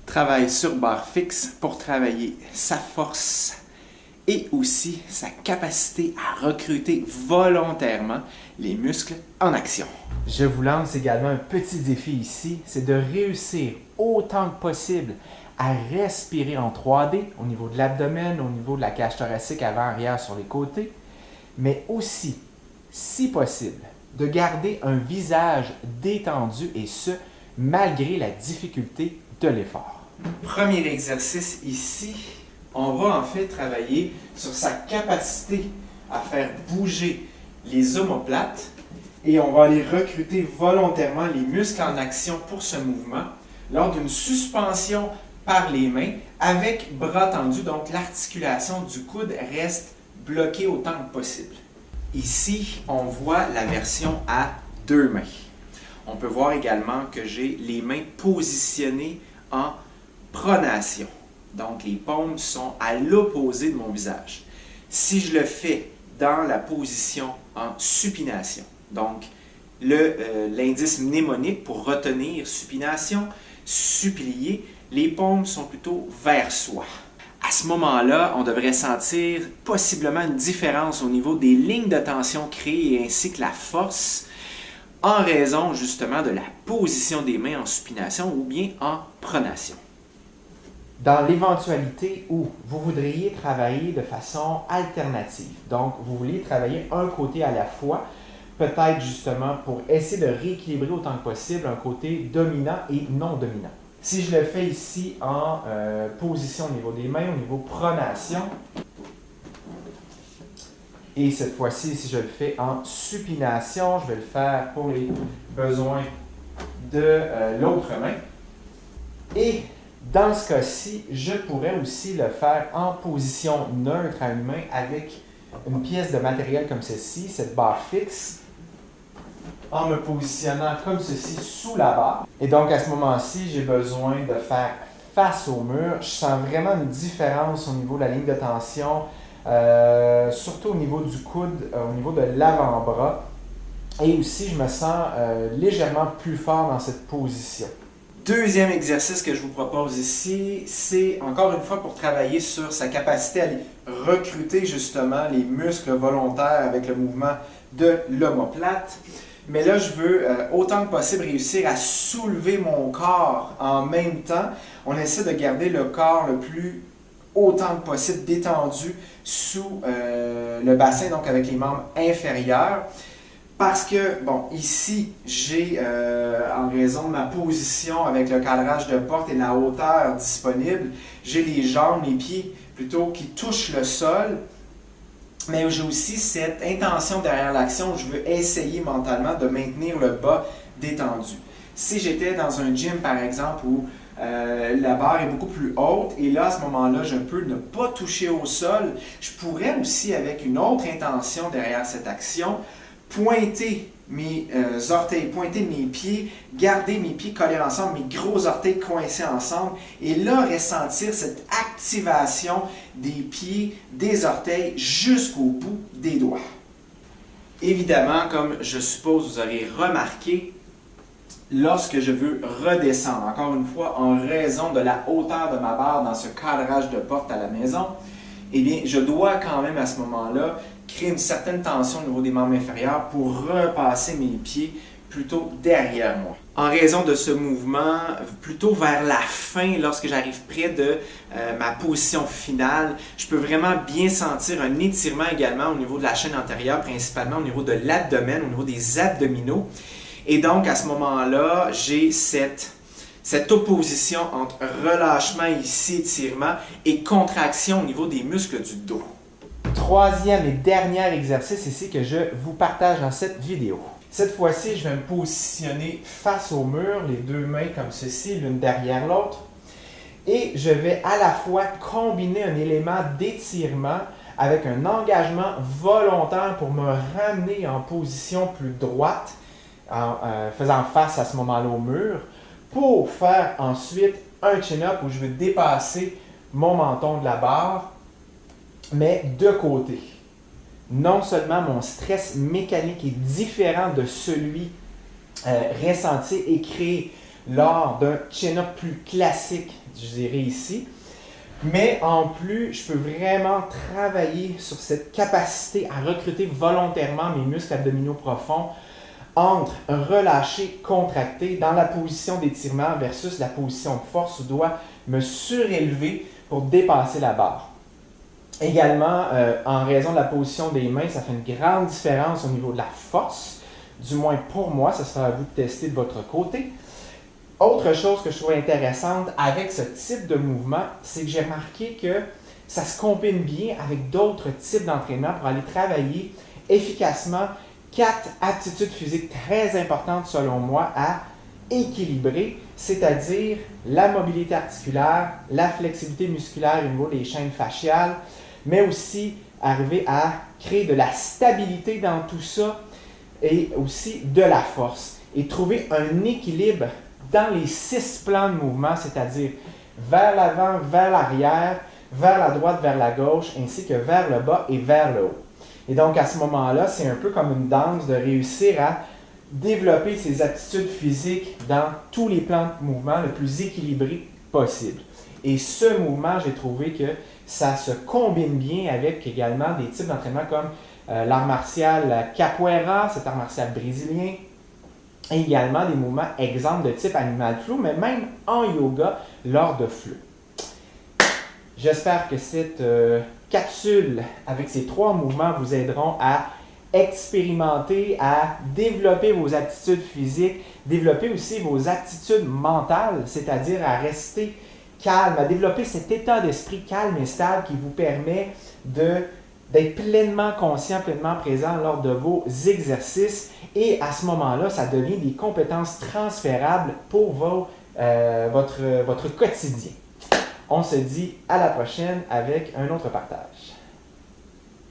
travaille sur barre fixe pour travailler sa force et aussi sa capacité à recruter volontairement les muscles en action. Je vous lance également un petit défi ici, c'est de réussir autant que possible à respirer en 3D au niveau de l'abdomen, au niveau de la cage thoracique avant-arrière sur les côtés, mais aussi, si possible, de garder un visage détendu et ce, malgré la difficulté de l'effort. Premier exercice ici, on va en fait travailler sur sa capacité à faire bouger les omoplates et on va aller recruter volontairement les muscles en action pour ce mouvement lors d'une suspension par les mains avec bras tendus, donc l'articulation du coude reste bloquée autant que possible. Ici, on voit la version à deux mains. On peut voir également que j'ai les mains positionnées en pronation. Donc, les paumes sont à l'opposé de mon visage. Si je le fais dans la position en supination, donc l'indice mnémonique pour retenir supination, supplier, les paumes sont plutôt vers soi. À ce moment-là, on devrait sentir possiblement une différence au niveau des lignes de tension créées ainsi que la force en raison justement de la position des mains en supination ou bien en pronation. Dans l'éventualité où vous voudriez travailler de façon alternative, donc vous voulez travailler un côté à la fois, peut-être justement pour essayer de rééquilibrer autant que possible un côté dominant et non dominant. Si je le fais ici en position au niveau des mains, au niveau pronation, et cette fois-ci, si je le fais en supination, je vais le faire pour les besoins de l'autre main. Et dans ce cas-ci, je pourrais aussi le faire en position neutre à une main avec une pièce de matériel comme ceci, cette barre fixe, en me positionnant comme ceci sous la barre. Et donc à ce moment-ci, j'ai besoin de faire face au mur. Je sens vraiment une différence au niveau de la ligne de tension, surtout au niveau du coude, au niveau de l'avant-bras. Et aussi, je me sens légèrement plus fort dans cette position. Deuxième exercice que je vous propose ici, c'est encore une fois pour travailler sur sa capacité à aller recruter justement les muscles volontaires avec le mouvement de l'omoplate. Mais là, je veux autant que possible réussir à soulever mon corps en même temps. On essaie de garder le corps le plus autant que possible détendu sous le bassin, donc avec les membres inférieurs. Parce que, bon, ici, j'ai, en raison de ma position avec le cadrage de porte et la hauteur disponible, j'ai les jambes, les pieds plutôt qui touchent le sol. Mais j'ai aussi cette intention derrière l'action où je veux essayer mentalement de maintenir le bas détendu. Si j'étais dans un gym, par exemple, où la barre est beaucoup plus haute et là, à ce moment-là, je peux ne pas toucher au sol, je pourrais aussi, avec une autre intention derrière cette action, pointer mes orteils, pointer mes pieds, garder mes pieds collés ensemble, mes gros orteils coincés ensemble et là ressentir cette activation des pieds, des orteils jusqu'au bout des doigts. Évidemment, comme je suppose vous aurez remarqué, lorsque je veux redescendre, encore une fois en raison de la hauteur de ma barre dans ce cadrage de porte à la maison, eh bien je dois quand même à ce moment-là créer une certaine tension au niveau des membres inférieurs pour repasser mes pieds plutôt derrière moi. En raison de ce mouvement, plutôt vers la fin, lorsque j'arrive près de ma position finale, je peux vraiment bien sentir un étirement également au niveau de la chaîne antérieure, principalement au niveau de l'abdomen, au niveau des abdominaux. Et donc à ce moment-là, j'ai cette opposition entre relâchement ici, étirement, et contraction au niveau des muscles du dos. Troisième et dernier exercice ici que je vous partage dans cette vidéo. Cette fois-ci, je vais me positionner face au mur, les deux mains comme ceci, l'une derrière l'autre. Et je vais à la fois combiner un élément d'étirement avec un engagement volontaire pour me ramener en position plus droite, en faisant face à ce moment-là au mur, pour faire ensuite un chin-up où je vais dépasser mon menton de la barre, mais de côté. Non seulement mon stress mécanique est différent de celui ressenti et créé lors d'un chin-up plus classique, je dirais ici. Mais en plus, je peux vraiment travailler sur cette capacité à recruter volontairement mes muscles abdominaux profonds entre relâché, contracté dans la position d'étirement versus la position de force où je dois me surélever pour dépasser la barre. Également, en raison de la position des mains, ça fait une grande différence au niveau de la force. Du moins pour moi, ça sera à vous de tester de votre côté. Autre chose que je trouve intéressante avec ce type de mouvement, c'est que j'ai remarqué que ça se combine bien avec d'autres types d'entraînement pour aller travailler efficacement 4 aptitudes physiques très importantes selon moi à équilibrer, c'est-à-dire la mobilité articulaire, la flexibilité musculaire au niveau des chaînes fasciales, mais aussi arriver à créer de la stabilité dans tout ça et aussi de la force et trouver un équilibre dans les 6 plans de mouvement, c'est-à-dire vers l'avant, vers l'arrière, vers la droite, vers la gauche, ainsi que vers le bas et vers le haut. Et donc à ce moment-là, c'est un peu comme une danse de réussir à développer ses aptitudes physiques dans tous les plans de mouvement le plus équilibré possible. Et ce mouvement, j'ai trouvé que ça se combine bien avec également des types d'entraînement comme l'art martial capoeira, cet art martial brésilien, et également des mouvements exemples de type animal flow, mais même en yoga lors de flow. J'espère que cette capsule avec ces 3 mouvements vous aideront à expérimenter, à développer vos aptitudes physiques, développer aussi vos aptitudes mentales, c'est-à-dire à rester calme, à développer cet état d'esprit calme et stable qui vous permet d'être pleinement conscient, pleinement présent lors de vos exercices. Et à ce moment-là, ça devient des compétences transférables pour votre quotidien. On se dit à la prochaine avec un autre partage.